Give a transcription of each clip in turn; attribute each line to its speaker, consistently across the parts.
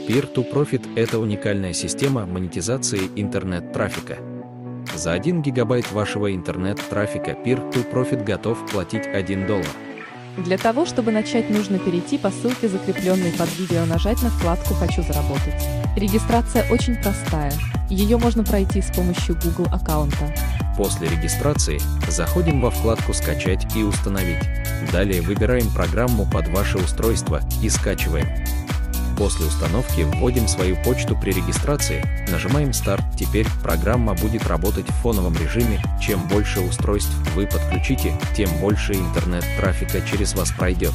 Speaker 1: Peer-to-Profit – это уникальная система монетизации интернет-трафика. За 1 гигабайт вашего интернет-трафика Peer-to-Profit готов платить $1.
Speaker 2: Для того, чтобы начать, нужно перейти по ссылке, закрепленной под видео, нажать на вкладку «Хочу заработать». Регистрация очень простая. Ее можно пройти с помощью Google аккаунта.
Speaker 1: После регистрации заходим во вкладку «Скачать и установить». Далее выбираем программу под ваше устройство и скачиваем. После установки вводим свою почту при регистрации, нажимаем «Старт». Теперь программа будет работать в фоновом режиме. Чем больше устройств вы подключите, тем больше интернет-трафика через вас пройдет.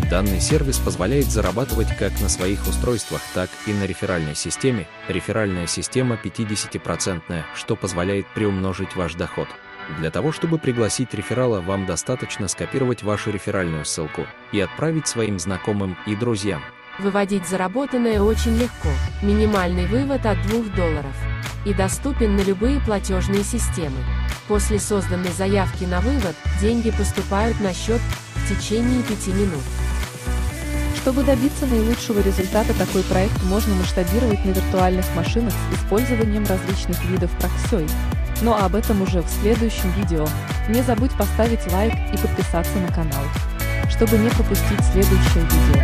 Speaker 1: Данный сервис позволяет зарабатывать как на своих устройствах, так и на реферальной системе. Реферальная система 50%, что позволяет приумножить ваш доход. Для того, чтобы пригласить реферала, вам достаточно скопировать вашу реферальную ссылку и отправить своим знакомым и друзьям.
Speaker 3: Выводить заработанное очень легко. Минимальный вывод от $2. И доступен на любые платежные системы. После созданной заявки на вывод, деньги поступают на счет в течение 5 минут.
Speaker 2: Чтобы добиться наилучшего результата, такой проект можно масштабировать на виртуальных машинах с использованием различных видов проксей. Но об этом уже в следующем видео. Не забудь поставить лайк и подписаться на канал, чтобы не пропустить следующее видео.